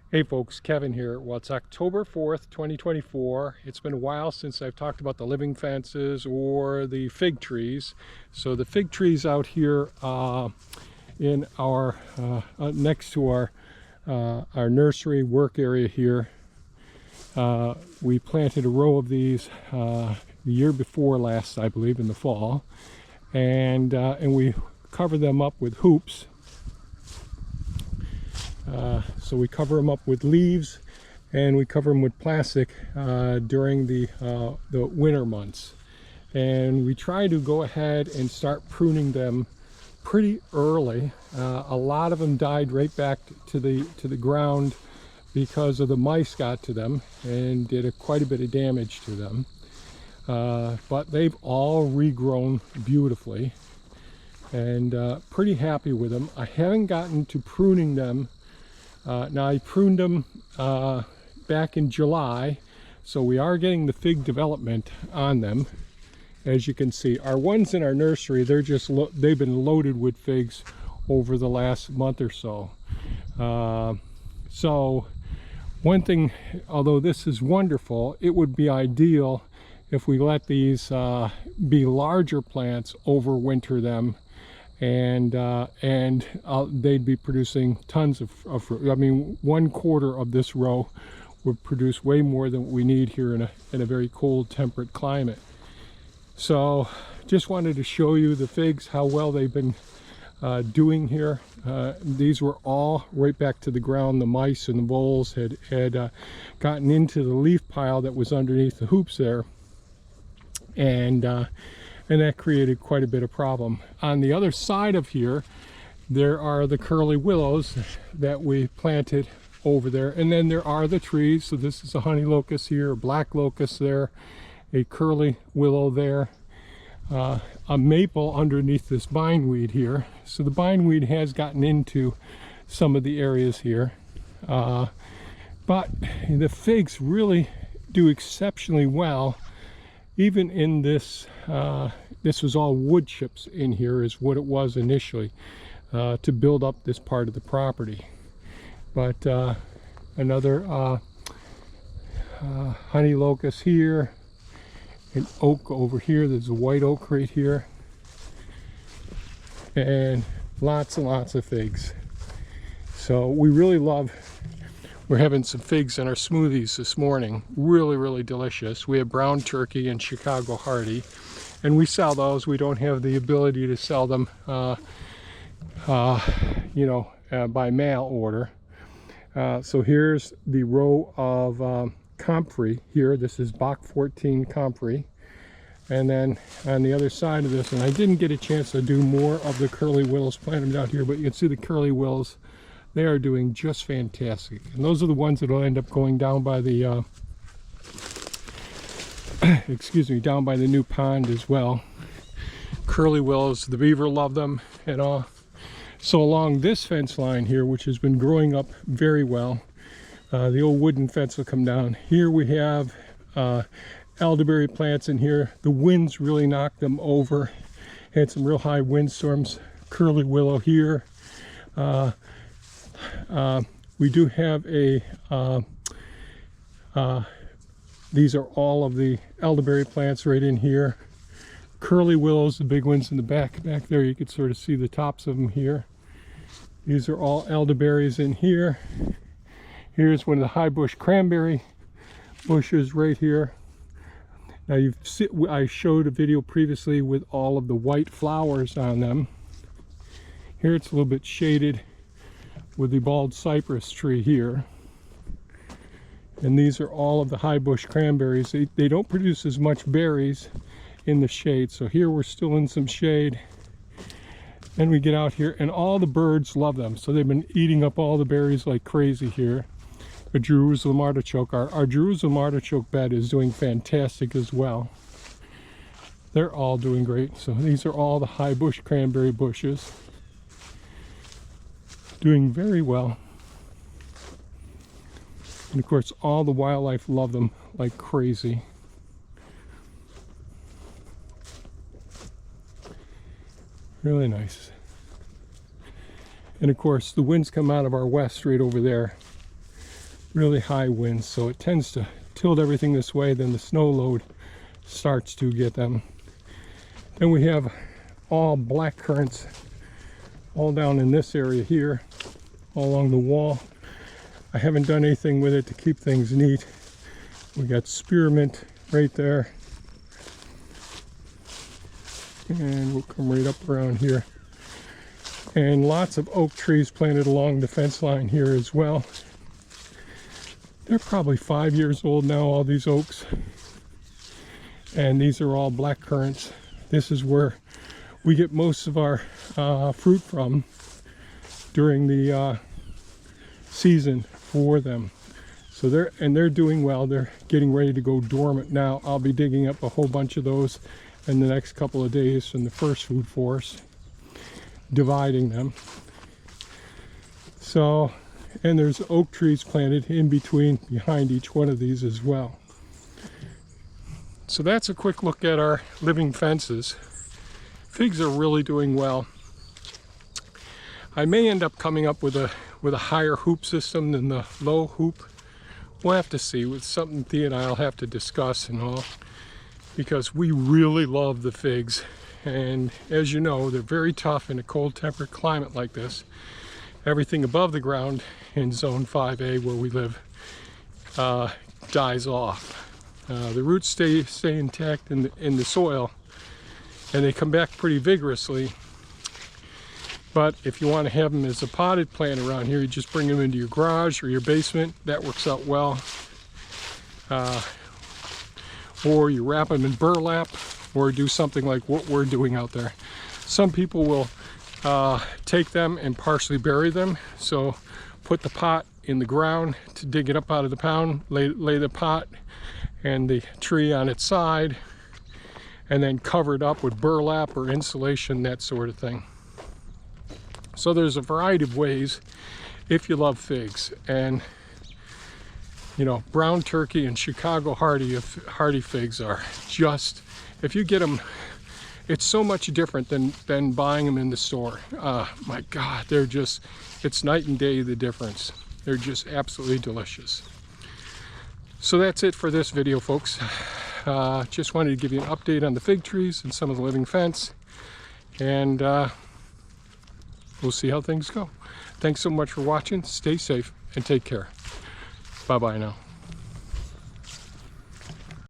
Hey folks, Kevin here. Well, it's October 4th, 2024. It's been a while since I've talked about the living fences or the fig trees. So the fig trees out here in our next to our nursery work area here. We planted a row of these the year before last, I believe, in the fall, and we covered them up with hoops. So we cover them up with leaves, and we cover them with plastic during the winter months. And we try to go ahead and start pruning them pretty early. A lot of them died right back to the ground because of the mice got to them and did quite a bit of damage to them. But they've all regrown beautifully, and pretty happy with them. I haven't gotten to pruning them. Now I pruned them back in July, so we are getting the fig development on them. As you can see, our ones in our nursery, they've been loaded with figs over the last month or so. So one thing, although this is wonderful, it would be ideal if we let these be larger plants, overwinter them, and they'd be producing tons of fruit. I mean, 1/4 of this row would produce way more than what we need here in a very cold, temperate climate. So just wanted to show you the figs, how well they've been doing here. These were all right back to the ground. The mice and the voles had gotten into the leaf pile that was underneath the hoops there, and that created quite a bit of problem. On the other side of here, there are the curly willows that we planted over there, and then there are the trees. So this is a honey locust here, a black locust there, a curly willow there, a maple underneath this bindweed here. So the bindweed has gotten into some of the areas here, but the figs really do exceptionally well. Even in this, this was all wood chips in here is what it was initially, to build up this part of the property. But another honey locust here, an oak over here. There's a white oak right here, and lots and lots of figs. So we really love. We're having some figs in our smoothies this morning. Really, really delicious. We have brown turkey and Chicago Hardy, and we sell those. We don't have the ability to sell them, by mail order. So here's the row of comfrey here. This is Bach 14 comfrey. And then on the other side of this, and I didn't get a chance to do more of the curly willows, plant them down here, but you can see the curly willows. They are doing just fantastic, and those are the ones that will end up going down by the down by the new pond as well. Curly willows, the beaver love them and all. So along this fence line here, which has been growing up very well, the old wooden fence will come down. Here we have elderberry plants in here. The winds really knocked them over. Had some real high windstorms. Curly willow here. We do have these are all of the elderberry plants right in here. Curly willows, the big ones in the back there, you can sort of see the tops of them here. These are all elderberries in here. Here's one of the high bush cranberry bushes right here. Now I showed a video previously with all of the white flowers on them. Here it's a little bit shaded with the bald cypress tree here. And these are all of the high bush cranberries. They don't produce as much berries in the shade. So here we're still in some shade. Then we get out here, and all the birds love them. So they've been eating up all the berries like crazy here. A Jerusalem artichoke. Our Jerusalem artichoke bed is doing fantastic as well. They're all doing great. So these are all the high bush cranberry bushes. Doing very well. And of course, all the wildlife love them like crazy. Really nice. And of course, the winds come out of our west right over there. really high winds, so it tends to tilt everything this way. Then the snow load starts to get them. Then we have all black currants all down in this area here, all along the wall. I haven't done anything with it to keep things neat. We got spearmint right there, and we'll come right up around here, and lots of oak trees planted along the fence line here as well. They're probably 5 years old now, all these oaks, and these are all black currants. This is where we get most of our fruit from during the season for them. So they're doing well. They're getting ready to go dormant now. I'll be digging up a whole bunch of those in the next couple of days from the first food forest, dividing them. So, and there's oak trees planted in between, behind each one of these as well. So that's a quick look at our living fences. Figs are really doing well. I may end up coming up with a higher hoop system than the low hoop. We'll have to see. It's something Thea and I'll have to discuss and all, because we really love the figs. And as you know, they're very tough in a cold temperate climate like this. Everything above the ground in zone 5A where we live dies off. The roots stay intact in the soil, and they come back pretty vigorously. But if you want to have them as a potted plant around here, you just bring them into your garage or your basement. That works out well. Or you wrap them in burlap, or do something like what we're doing out there. Some people will take them and partially bury them. So put the pot in the ground to dig it up out of the pound, lay the pot and the tree on its side, and then cover it up with burlap or insulation, that sort of thing. So there's a variety of ways if you love figs. And you know, brown turkey and Chicago hardy figs are just, if you get them, it's so much different than buying them in the store. My God, they're just, it's night and day, the difference. They're just absolutely delicious. So that's it for this video, folks. Just wanted to give you an update on the fig trees and some of the living fence, and we'll see how things go. Thanks so much for watching. Stay safe and take care. Bye-bye now.